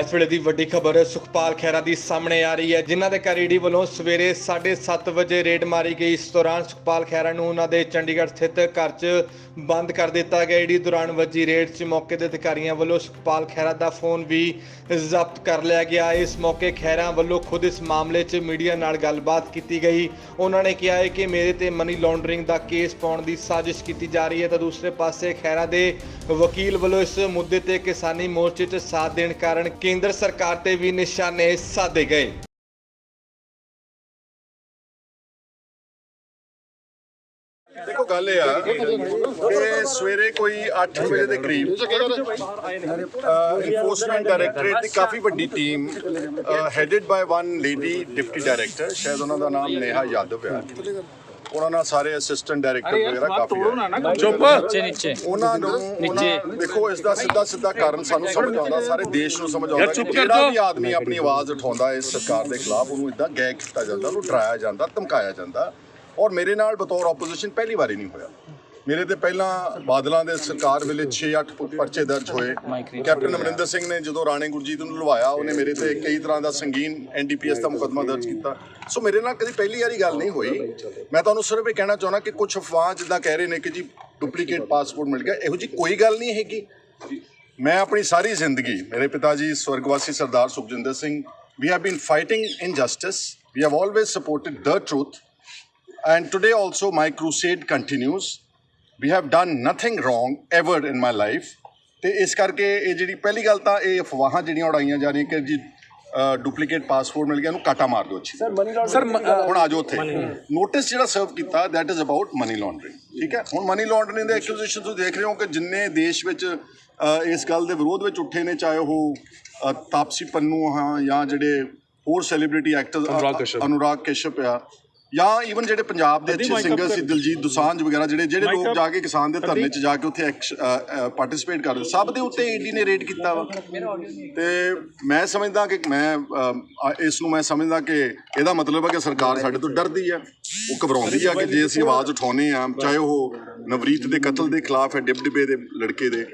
इस वेले की वड्डी खबर सुखपाल खैरा की सामने आ रही है, जिन्हों के घर ईडी वालों सवेरे 7:30 बजे रेड मारी गई। इस दौरान सुखपाल खैरा नूं उन्हां दे चंडीगढ़ स्थित घर च बंद कर दिता गया। ईडी दौरान वजी रेड च मौके के अधिकारियों वालों सुखपाल खैरा का फोन भी जब्त कर लिया गया। इस मौके खैरा वालों खुद इस मामले च मीडिया नाल गलबात की गई। उन्होंने कहा है कि मेरे ते मनी लॉन्ड्रिंग का केस पाउण की साजिश की जा रही है, तो दूसरे पासे खैरा के वकील वालों इस मुद्दे ते किसानी मोर्चे च साथ देने कारण केंद्र सरकार ते भी निशाने साधे गए। देखो गल ये कि सवेरे कोई 8 बजे के करीब इन्फोर्समेंट डायरैक्टरेट की काफ़ी वड्डी team headed by one lady deputy director, शायद उन्होंने नाम नेहा यादव है, उन्होंने सारे असिस्टेंट डायरैक्टर वगैरह काफ़ी देखो इसका सीधा सीधा कारण सानू समझ आता, सारे देश को समझ आता कि जिहड़ा भी आदमी अपनी आवाज़ उठाता इस सरकार के खिलाफ उन्होंने इदा गै किया जाता, उन्होंने डराया जाता, धमकाया जाता। और मेरे नाल बतौर ओपोजिशन पहली बारी नहीं होया। मेरे तो पहला बादलों के सरकार वेले 6-8 परचे दर्ज होए। कैप्टन अमरिंदर सिंह ने जो राणे गुरजीत नूं लवाया उन्हें मेरे ते कई तरह का संगीन NDPS का मुकदमा दर्ज किया। सो मेरे नाल कभी पहली बारी गल नहीं हुई। मैं तुहानूं सिर्फ ये कहना चाहना कि कुछ अफवाह जिद्दां कह रहे हैं कि जी डुप्लीकेट पासपोर्ट मिल गया, इहो जी कोई गल नहीं हैगी। मैं अपनी सारी जिंदगी, मेरे पिता जी स्वर्गवासी Sardar Sukhjinder Singh, we have been fighting injustice, we have always supported the truth, and today also my crusade continues. We have done nothing wrong ever in my life. ਤੇ ਇਸ ਕਰਕੇ ਇਹ ਜਿਹੜੀ ਪਹਿਲੀ ਗੱਲ ਤਾਂ ਇਹ ਅਫਵਾਹਾਂ ਜਿਹੜੀਆਂ ਉਡਾਈਆਂ ਜਾ ਰਹੀਆਂ ਕਿ ਜੀ ਡੁਪਲੀਕੇਟ ਪਾਸਪੋਰਟ ਮਿਲ ਗਿਆ, ਇਹਨੂੰ ਕਾਟਾ ਮਾਰ ਦਿਓ ਅੱਛੀ ਸਰ ਹੁਣ ਆ ਜਾਓ ਉੱਥੇ। ਨੋਟਿਸ ਜਿਹੜਾ ਸਰਵ ਕੀਤਾ that is about money laundering, ਠੀਕ ਹੈ। ਹੁਣ ਮਨੀ ਲਾਂਡਰਿੰਗ ਦੇ ਐਕਿਊਜ਼ੇਸ਼ਨ ਤੁਸੀਂ ਦੇਖ ਰਹੇ ਹੋ ਕਿ ਜਿੰਨੇ ਦੇਸ਼ ਵਿੱਚ ਇਸ ਗੱਲ ਦੇ ਵਿਰੋਧ ਵਿੱਚ ਉੱਠੇ ਨੇ, ਚਾਹੇ ਉਹ ਤਾਪਸੀ ਪੰਨੂ ਹਾਂ ਜਾਂ ਜਿਹੜੇ ਹੋਰ ਸੈਲੀਬ੍ਰਿਟੀ ਐਕਟਰ ਅਨੁਰਾਗ ਕਸ਼ਯਪ ਆ, ਜਾਂ ਈਵਨ ਜਿਹੜੇ ਪੰਜਾਬ ਦੇ ਅੱਛੇ ਸਿੰਗਰ ਸੀ ਦਿਲਜੀਤ ਦੋਸਾਂਝ ਵਗੈਰਾ, ਜਿਹੜੇ ਲੋਕ ਜਾ ਕੇ ਕਿਸਾਨ ਦੇ ਧਰਨੇ 'ਚ ਜਾ ਕੇ ਉੱਥੇ ਪਾਰਟਿਸਿਪੇਟ ਕਰਦੇ, ਸਭ ਦੇ ਉੱਤੇ ਈਡੀ ਨੇ ਰੇਡ ਕੀਤਾ ਵਾ। ਤੇ ਮੈਂ ਸਮਝਦਾ ਕਿ ਇਸ ਨੂੰ ਮੈਂ ਸਮਝਦਾ ਕਿ ਇਹਦਾ ਮਤਲਬ ਹੈ ਕਿ ਸਰਕਾਰ ਸਾਡੇ ਤੋਂ ਡਰਦੀ ਆ, ਉਹ ਘਬਰਾਉਂਦੀ ਆ ਕਿ ਜੇ ਅਸੀਂ ਆਵਾਜ਼ ਉਠਾਉਂਦੇ ਹਾਂ, ਚਾਹੇ ਉਹ ਨਵਰੀਤ ਦੇ ਕਤਲ ਦੇ ਖਿਲਾਫ ਹੈ, ਡਿਬਡਿਬੇ ਦੇ ਲੜਕੇ ਦੇ,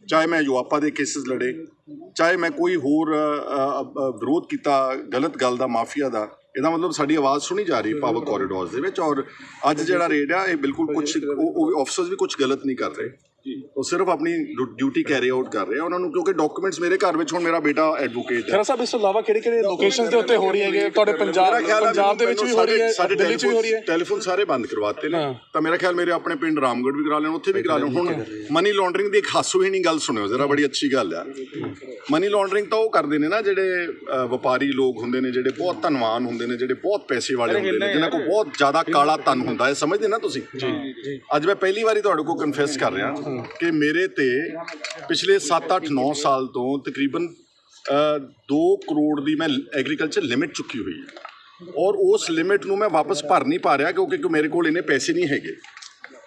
ਚਾਹੇ ਮੈਂ ਯੂਆਪਾ ਦੇ ਕੇਸਿਸ ਲੜੇ, ਚਾਹੇ ਮੈਂ ਕੋਈ ਹੋਰ ਵਿਰੋਧ ਕੀਤਾ ਗਲਤ ਗੱਲ ਦਾ, ਮਾਫੀਆ ਦਾ, ਇਹਦਾ ਮਤਲਬ ਸਾਡੀ ਆਵਾਜ਼ ਸੁਣੀ ਜਾ ਰਹੀ ਹੈ ਪਾਵਰ ਕੋਰੀਡੋਰਸ ਦੇ ਵਿੱਚ। ਔਰ ਅੱਜ ਜਿਹੜਾ ਰੇਡ ਆ ਇਹ ਬਿਲਕੁਲ ਕੁਛ ਆਫਿਸਰਸ ਵੀ ਕੁਛ ਗਲਤ ਨਹੀਂ ਕਰ ਰਹੇ, ਉਹ ਸਿਰਫ ਆਪਣੀ ਡਿਊਟੀ ਕੈਰੀ ਆਊਟ ਕਰ ਰਹੇ ਆ ਉਹਨਾਂ ਨੂੰ, ਕਿਉਂਕਿ ਡਾਕੂਮੈਂਟਸ ਮੇਰੇ ਘਰ ਵਿੱਚ, ਹੁਣ ਮੇਰਾ ਬੇਟਾ ਐਡਵੋਕੇਟ ਹੈ। ਖੈਰਾ ਸਾਹਿਬ, ਇਸ ਤੋਂ ਇਲਾਵਾ ਕਿਹੜੇ ਲੋਕੇਸ਼ਨ ਦੇ ਉੱਤੇ ਹੋ ਰਹੀ ਹੈਗੇ ਤੁਹਾਡੇ ਪੰਜਾਬ ਦੇ ਵਿੱਚ ਵੀ ਹੋ ਰਹੀ ਹੈ, ਸਾਡੇ ਦਿੱਲੀ 'ਚ ਵੀ ਹੋ ਰਹੀ ਹੈ? ਟੈਲੀਫੋਨ ਸਾਰੇ ਬੰਦ ਕਰਵਾਤੇ ਨੇ, ਤਾਂ ਮੇਰਾ ਖਿਆਲ ਮੇਰੇ ਆਪਣੇ ਪਿੰਡ ਰਾਮਗੜ੍ਹ ਵੀ ਕਰਾ ਲੈਣ, ਉੱਥੇ ਵੀ ਕਰਾ ਲੈਣ। ਹੁਣ ਮਨੀ ਲਾਂਡਰਿੰਗ ਦੀ ਇੱਕ ਹਾਸੋਹੀਣੀ ਗੱਲ ਸੁਣਿਓ ਜ਼ਰਾ, ਬੜੀ ਅੱਛੀ ਗੱਲ ਆ। ਮਨੀ ਲਾਂਡਰਿੰਗ ਤਾਂ ਉਹ ਕਰਦੇ ਨੇ ਨਾ ਜਿਹੜੇ ਵਪਾਰੀ ਲੋਕ ਹੁੰਦੇ ਨੇ, ਜਿਹੜੇ ਬਹੁਤ ਧਨਵਾਨ ਹੁੰਦੇ ਨੇ, ਜਿਹੜੇ ਬਹੁਤ ਪੈਸੇ ਵਾਲੇ ਹੁੰਦੇ ਨੇ, ਜਿਨ੍ਹਾਂ ਕੋਲ ਬਹੁਤ ਜ਼ਿਆਦਾ ਕਾਲਾ ਧਨ ਹੁੰਦਾ ਹੈ, ਸਮਝਦੇ ਨਾ ਤੁਸੀਂ। ਅੱਜ ਮੈਂ ਪਹਿਲੀ ਵਾਰੀ ਤੁਹਾਡੇ ਕੋਲ ਕਨਫੈਸ ਕਰ ਰਿਹਾ ਕਿ ਮੇਰੇ ਤੇ ਪਿਛਲੇ 7-8-9 ਸਾਲ ਤੋਂ ਤਕਰੀਬਨ 2 ਕਰੋੜ ਦੀ ਮੈਂ ਐਗਰੀਕਲਚਰ ਲਿਮਿਟ ਚੁੱਕੀ ਹੋਈ ਹੈ, ਔਰ ਉਸ ਲਿਮਿਟ ਨੂੰ ਮੈਂ ਵਾਪਸ ਭਰ ਨਹੀਂ ਪਾ ਰਿਹਾ ਕਿਉਂਕਿ ਮੇਰੇ ਕੋਲ ਇੰਨੇ ਪੈਸੇ ਨਹੀਂ ਹੈਗੇ।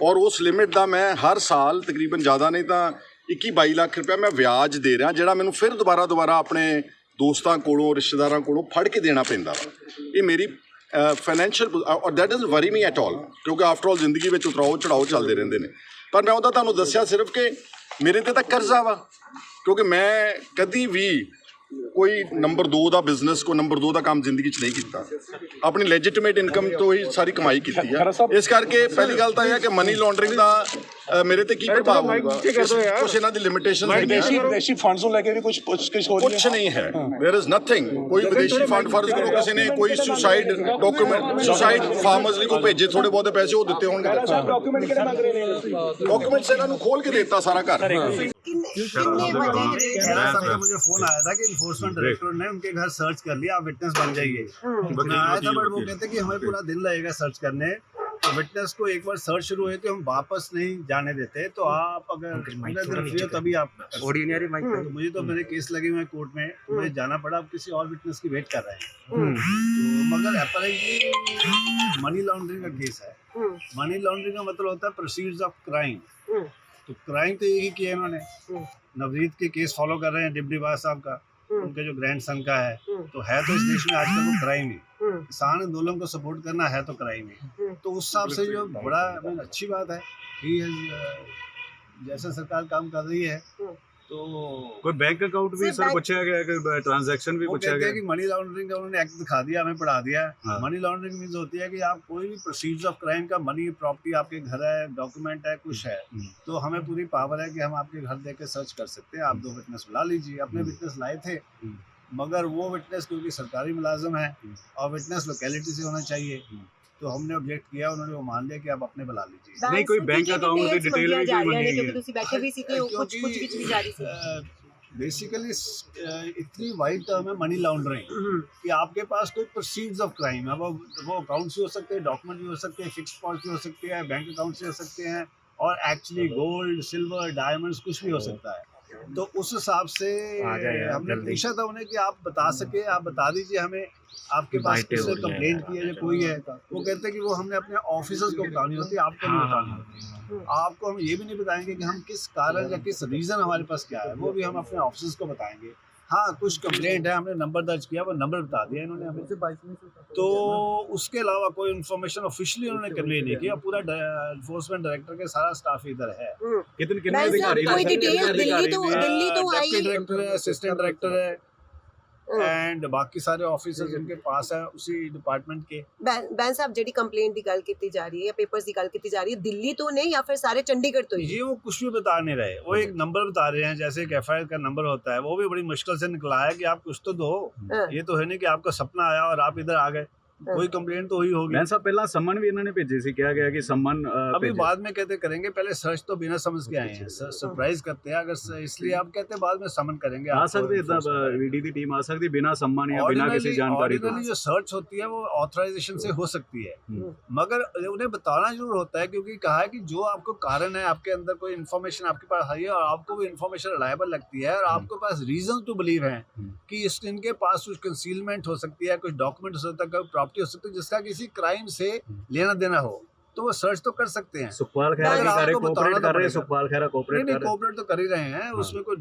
ਔਰ ਉਸ ਲਿਮਿਟ ਦਾ ਮੈਂ ਹਰ ਸਾਲ ਤਕਰੀਬਨ ਜ਼ਿਆਦਾ ਨਹੀਂ ਤਾਂ 21-22 ਲੱਖ ਰੁਪਇਆ ਮੈਂ ਵਿਆਜ ਦੇ ਰਿਹਾ, ਜਿਹੜਾ ਮੈਨੂੰ ਫਿਰ ਦੁਬਾਰਾ ਆਪਣੇ ਦੋਸਤਾਂ ਕੋਲੋਂ, ਰਿਸ਼ਤੇਦਾਰਾਂ ਕੋਲੋਂ ਫੜ ਕੇ ਦੇਣਾ ਪੈਂਦਾ ਵਾ। ਇਹ ਮੇਰੀ ਫਾਈਨੈਂਸ਼ੀਅਲ, ਔਰ that doesn't worry me at all, ਕਿਉਂਕਿ ਆਫਟਰ ਆਲ ਜ਼ਿੰਦਗੀ ਵਿੱਚ ਉਤਰਾਓ ਚੜਾਓ ਚੱਲਦੇ ਰਹਿੰਦੇ ਨੇ। ਪਰ ਮੈਂ ਉਹਦਾ ਤੁਹਾਨੂੰ ਦੱਸਿਆ ਸਿਰਫ ਕਿ ਮੇਰੇ ਤੇ ਤਾਂ ਕਰਜ਼ਾ ਵਾ, ਕਿਉਂਕਿ ਮੈਂ ਕਦੀ ਵੀ ਕੋਈ ਨੰਬਰ 2 ਦਾ ਬਿਜ਼ਨਸ, ਕੋਈ ਨੰਬਰ 2 ਦਾ ਕੰਮ ਜ਼ਿੰਦਗੀ 'ਚ ਨਹੀਂ ਕੀਤਾ, ਆਪਣੀ ਲੈਜੀਟੀਮੇਟ ਇਨਕਮ ਤੋਂ ਹੀ ਸਾਰੀ ਕਮਾਈ ਕੀਤੀ ਆ। ਇਸ ਕਰਕੇ ਪਹਿਲੀ ਗੱਲ ਤਾਂ ਇਹ ਹੈ ਕਿ ਮਨੀ ਲਾਂਡਰਿੰਗ ਦਾ ਮੇਰੇ ਤੇ ਕੀ ਪ੍ਰਭਾਵ ਹੋਊਗਾ, ਕੁਛ ਇਹਨਾਂ ਦੀ ਲਿਮਿਟੇਸ਼ਨ ਹੈਗੀਆਂ। ਵਿਦੇਸ਼ੀ ਫੰਡਸ ਨੂੰ ਲੈ ਕੇ ਵੀ ਕੁਛ ਪੁੱਛਗਿੱਛ ਹੋ ਰਹੀ ਹੈ? ਕੁਛ ਨਹੀਂ ਹੈ, ਦੇयर इज ਨਥਿੰਗ। ਕੋਈ ਵਿਦੇਸ਼ੀ ਫੰਡ ਫਰਜ਼ ਕਰੋ ਕਿਸੇ ਨੇ ਕੋਈ ਸੁਸਾਈਡ ਡਾਕੂਮੈਂਟ, ਸੁਸਾਈਡ ਫਾਰਮਰਸ ਲਈ ਕੋਈ ਭੇਜੇ ਥੋੜੇ ਬਹੁਤੇ ਪੈਸੇ ਉਹ ਦਿੱਤੇ ਹੋਣਗੇ। ਡਾਕੂਮੈਂਟਸ ਇਹਨਾਂ ਨੂੰ ਖੋਲ ਕੇ ਦੇਤਾ ਸਾਰਾ ਘਰ। मुझे फोन आया था कि इन्फोर्समेंट डायरेक्टर ने उनके घर सर्च कर लिया, आप विटनेस बन जाइए। मैं आया था बट वो कहते कि हमें पूरा दिन लगेगा सर्च करने, तो विटनेस को एक बार सर्च शुरू हुई तो हम वापस नहीं जाने देते, तो आप अगर पूरा दिन फ्री हो तभी आप। तो मुझे तो मेरे केस लगे हुए कोर्ट में, मुझे जाना पड़ा, अब किसी और विटनेस की वेट कर रहे हैं। तो मगर अपेरेंटली मनी लॉन्ड्रिंग का केस है। मनी लॉन्ड्रिंग का मतलब होता है प्रोसीड्स ऑफ क्राइम। तो क्राइम तो यही किया इन्होंने, नवरीत के केस फॉलो कर रहे हैं, डिप्टी बास साहब का, उनके जो ग्रैंडसन का है, तो इस देश में आजकल वो क्राइम ही, किसान आंदोलन को सपोर्ट करना है तो क्राइम ही। तो उस हिसाब से जो बड़ा अच्छी बात है कि जैसे सरकार काम कर रही है तो कोई बैंक अकाउंट भी सर पूछा गया कि ट्रांजैक्शन भी वो पूछा कहते हैं गया? कि मनी लॉन्ड्रिंग का उन्होंने एक्ट दिखा दिया, हमें पढ़ा दिया है। हाँ। मनी लॉन्ड्रिंग मीन्स होती है कि आप कोई भी प्रोसीड्स ऑफ क्राइम का मनी, प्रॉपर्टी आपके घर है, डॉक्यूमेंट है, कुछ है, तो हमें पूरी पावर है कि हम आपके घर देके सर्च कर सकते हैं। आप 2 विटनेस बुला लीजिए। अपने विटनेस लाए थे, मगर वो विटनेस क्योंकि सरकारी मुलाजिम है और विटनेस लोकेलिटी से होना चाहिए, तो हमने ऑब्जेक्ट किया, उन्होंने वो मान लिया कि आप अपने बुला लीजिए। नहीं, कोई बैंक अकाउंट की डिटेल भी कोई मंगी है? ਤੁਸੀਂ ਬੈਠੇ ਵੀ ਸੀ ਤੇ ਉਹ ਕੁਝ ਕੁਝ ਵਿੱਚ ਵੀ ਜਾਰੀ ਸੀ। बेसिकली इतनी वाइड टर्म है मनी लॉन्ड्रिंग कि आपके पास कोई प्रोसीड्स ऑफ क्राइम है, वो अकाउंट्स भी हो सकते हैं, डॉक्यूमेंट भी हो सकते हैं, फिक्स्ड डिपॉजिट भी हो सकते हैं, बैंक अकाउंट्स भी हो सकते हैं, और एक्चुअली गोल्ड, सिल्वर, डायमंड्स कुछ भी हो सकता है। तो उस हिसाब से हमने पूछा था उन्हें कि आप बता सके, आप बता दीजिए हमें आपके पास किसने कंप्लेंट की है या कोई है। वो कहते हैं कि वो हमने अपने ऑफिसर्स को बतानी होती है, आपको नहीं बतानी होती। आपको हम ये भी नहीं बताएंगे कि हम किस कारण या किस रीज़न हमारे पास क्या है, वो भी हम अपने ऑफिसर्स को बताएंगे। हाँ, कुछ कंप्लेंट है, हमने नंबर दर्ज किया, वो नंबर बता दिया इन्होंने हमें। तो उसके अलावा कोई इन्फॉर्मेशन ऑफिशियली उन्होंने कन्वे नहीं किया। पूरा एनफोर्समेंट डायरेक्टर के सारा स्टाफ इधर है। कितने अधिकारी? कोई डिटेल दिल्ली तो आई डिप्टी डायरेक्टर है, असिस्टेंट डायरेक्टर है, एंड बाकी सारे ऑफिसर्स इनके पास है उसी डिपार्टमेंट के। बैन साहब ਜਿਹੜੀ ਕੰਪਲੇਂਟ ਦੀ ਗੱਲ ਕੀਤੀ ਜਾ ਰਹੀ ਹੈ ਜਾਂ ਪੇਪਰਸ ਦੀ ਗੱਲ ਕੀਤੀ ਜਾ रही है, दिल्ली तो नहीं या फिर सारे चंडीगढ़ तो ही? ये वो कुछ भी बता नहीं रहे। वो एक नंबर बता रहे हैं, जैसे एक एफआईआर का नंबर होता है, वो भी बड़ी मुश्किल से निकला है कि आप कुछ तो दो। ये तो है नहीं कि आपका सपना आया और आप इधर आ गए। कोई कंप्लेंट तो हुई होगी। मैं साहब पहला सम्मन भी इन्होंने भेजे सी, क्या गया कि सम्मन अभी बाद में कहते करेंगे, पहले सर्च तो बिना समझ के आए हैं, सरप्राइज करते हैं अगर, इसलिए आप कहते हैं बाद में समन करेंगे। आ सकते इतना वीडी की टीम आ सकती बिना सम्मान या बिना किसी जानकारी के? जो सर्च होती है वो ऑथराइजेशन से हो सकती है, मगर उन्हें बताना जरूर होता है, क्योंकि कहा है कि जो आपको कारण है, आपके अंदर कोई इन्फॉर्मेशन आपके पास आई है और आपको वो इन्फॉर्मेशन रिलायबल लगती है और आपके पास रीजन टू बिलीव है कि इनके पास कुछ कंसीलमेंट हो सकती है, कुछ डॉक्यूमेंट हो सकता है, कोई प्रॉपर्टी हो सकती है जिसका किसी क्राइम से लेना देना हो, तो वो सर्च तो कर सकते हैं। सुखपाल खैरा कोऑपरेट कर रहे हैं, सुखपाल खैरा कोऑपरेट कर रहे हैं। कोऑपरेट तो कर ही रहे हैं, उसमें कोई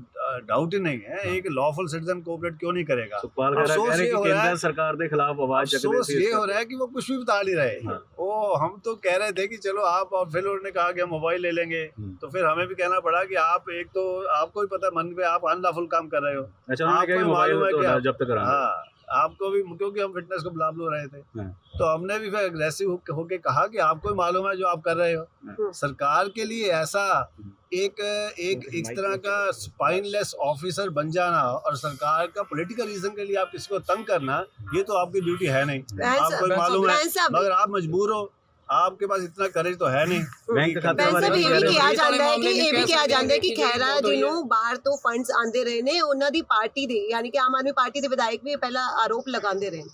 डाउट ही नहीं है। एक लॉफुल सिटीजन कोऑपरेट क्यों नहीं करेगा? सुखपाल खैरा कह रहे हैं कि केंद्र सरकार के खिलाफ आवाज जग रही थी। ये हो रहा है कि वो कुछ भी बता नहीं रहे। वो हम तो कह रहे थे कि चलो आप, और फिर उन्होंने कहा कि हम मोबाइल ले लेंगे, तो फिर हमें भी कहना पड़ा कि आप, एक तो आपको भी पता मन में आप अनलॉफुल काम कर रहे हो। अच्छा, उन्होंने कहा मोबाइल जब्त करा। हाँ, आपको भी, क्योंकि हम फिटनेस को बुला रहे थे, तो हमने भी फिर एग्रेसिव होके कहा कि आपको मालूम है जो आप कर रहे हो। सरकार के लिए ऐसा एक तरह का स्पाइनलेस ऑफिसर बन जाना और सरकार का पॉलिटिकल रीजन के लिए आप किसी को तंग करना, ये तो आपकी ड्यूटी है नहीं। आपको मालूम है, मगर आप मजबूर हो, आपके पास इतना करेज तो है नहीं। बैंक खाते ਇਹ ਵੀ ਕਿਹਾ ਜਾਂਦਾ ਹੈ ਕਿ ਖੈਰਾ ਜਿਹਨੂੰ ਬਾਹਰ ਤੋਂ ਫੰਡਸ ਆਂਦੇ ਰਹੇ ਨੇ, ਉਹਨਾਂ ਦੀ ਪਾਰਟੀ ਦੇ, ਯਾਨੀ ਕਿ ਆਮ ਆਦਮੀ ਪਾर्टी ਦੇ ਵਿਧਾਇਕ ਵੀ ਪਹਿਲਾਂ आरोप लगाते रहे।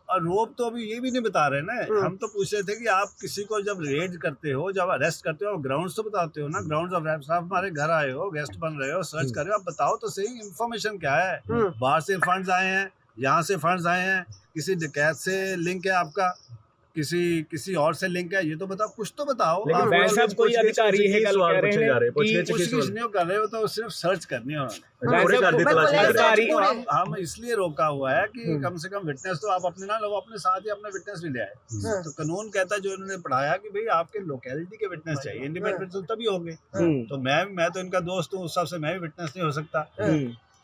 आरोप तो अभी ये भी नहीं बता रहे ना। हम तो पूछ रहे थे कि आप किसी को जब रेड करते हो, जब अरेस्ट करते हो, ग्राउंड्स तो बताते हो ना। ग्राउंड्स ऑफ अरेस्ट, आप हमारे घर आए हो, गेस्ट बन रहे हो, सर्च कर रहे हो, आप बताओ तो सही इन्फॉर्मेशन क्या है। बाहर से फंड्स आए हैं, यहाँ से फंड्स आए हैं, किसी डकैत से लिंक है आपका, किसी और से लिंक है, ये तो बताओ, कुछ तो बताओ। साहब कोई अधिकारी है कल कह रहे हैं पूछगिछ नहीं कर रहे हो, तो सिर्फ सर्च करनी है हम इसलिए रोका हुआ है कि कम से कम विटनेस तो आप अपने ना लो, अपने साथ ही अपने विटनेस भी ले आए। तो कानून कहता है, जो इन्होंने पढ़ाया कि भाई आपके लोकेलिटी के विटनेस चाहिए, इंडिपेंडेंट तो तभी होंगे। तो मैं तो इनका दोस्त हूँ, उस हिसाब से मैं भी विटनेस नहीं हो सकता।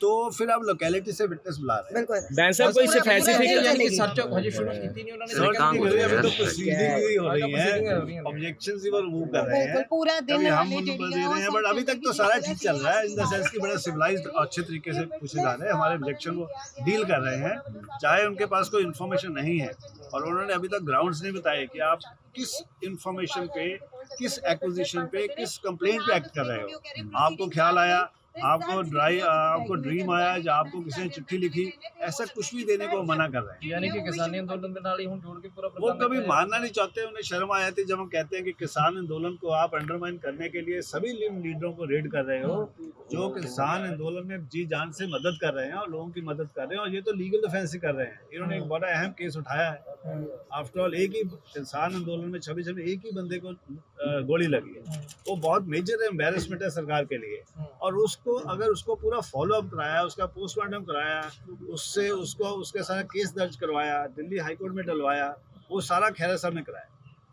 तो फिर आप लोकेलिटी से विटनेस बुला रहे हैं। बैन साहब कोई स्पेसिफिक यानी कि सर्च हजे शुरू की नहीं उन्होंने, अभी तो प्रोसीडिंग हो रही है, ऑब्जेक्शंस ही वो रिमूव कर रहे हैं, पूरा दिन हम दे रहे हैं, बट अभी तक तो सारा ठीक चल रहा है, इन द सेंस कि बड़ा सिविलाइज्ड और अच्छे तरीके से पूछे जा रहे हैं, हमारे ऑब्जेक्शन को डील कर रहे हैं, चाहे उनके पास कोई इन्फॉर्मेशन नहीं है। और उन्होंने अभी तक ग्राउंड्स नहीं बताए कि आप किस इन्फॉर्मेशन पे, किस एक्विजिशन पे, किस कंप्लेंट पे एक्ट कर रहे हो। आपको ख्याल आया, आपको ड्रीम आया, या आपको किसी ने चिट्ठी लिखी, ऐसा कुछ भी देने को मना कर रहे हैं। यानी कि किसानी आंदोलन के नाल ही हम जोड़ के पूरा वो कभी मानना नहीं चाहते, उन्हें शर्म आ जाती जब हम कहते हैं कि किसान आंदोलन को आप अंडरमाइन करने के लिए सभी लीडरों को रेड कर रहे हो, जो किसान आंदोलन में जी जान से मदद कर रहे हैं और लोगों की मदद कर रहे हैं, और ये तो लीगल डिफेंस ही कर रहे हैं। इन्होंने एक बड़ा अहम केस उठाया है। आफ्टर ऑल एक ही किसान आंदोलन में 26 एक ही बंदे को गोली लगी है, वो बहुत मेजर एम्बेरसमेंट है सरकार के लिए। और अगर उसको पूरा फॉलो अप कराया, उसका पोस्टमार्टम कराया, उसके सारा केस दर्ज करवाया, दिल्ली हाईकोर्ट में डलवाया, वो सारा खैरा साहब ने कराया,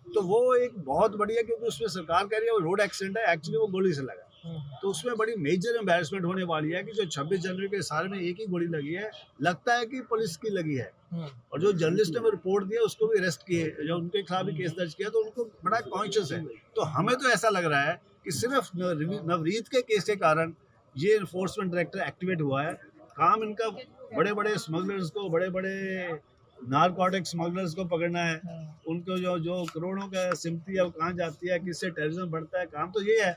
तो वो एक बहुत बढ़िया, क्योंकि उसमें सरकार कह रही है वो रोड एक्सीडेंट है, एक्चुअली वो गोली से लगा। तो उसमें बड़ी मेजर एम्बैरेसमेंट होने वाली है कि जो 26 जनवरी के सारे में एक ही गोली लगी है, लगता है कि पुलिस की लगी है। और जो जर्नलिस्ट ने रिपोर्ट दिया उसको भी अरेस्ट किए, जो उनके खिलाफ भी केस दर्ज किया, तो उनको बड़ा कॉन्शियस है। तो हमें तो ऐसा लग रहा है कि सिर्फ नवरीत के केस के कारण ये इन्फोर्समेंट डायरेक्टर एक्टिवेट हुआ है। काम इनका बड़े बड़े स्मगलर्स को, बड़े बड़े नारकोटिक स्मगलर्स को पकड़ना है, उनको जो करोड़ों का सिम्पथी है वो कहाँ जाती है, किससे टेररिज्म बढ़ता है, काम तो ये है।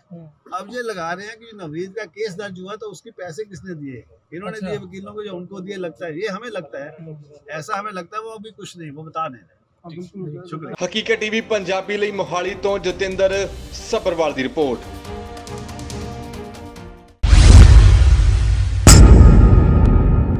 अब ये लगा रहे हैं कि नवरीत का केस दर्ज हुआ तो उसके पैसे किसने दिए, इन्होंने दिए वकीलों को, जो उनको दिए, लगता है ये हमें लगता है, ऐसा हमें लगता है। वो अभी कुछ नहीं, वो बता नहीं रहे। शुक्रिया। ਹਕੀਕਤ ਟੀਵੀ ਪੰਜਾਬੀ ਲਈ ਮੋਹਾਲੀ ਤੋਂ ਜਤਿੰਦਰ ਸੱਭਰਵਾਲ ਦੀ ਰਿਪੋਰਟ।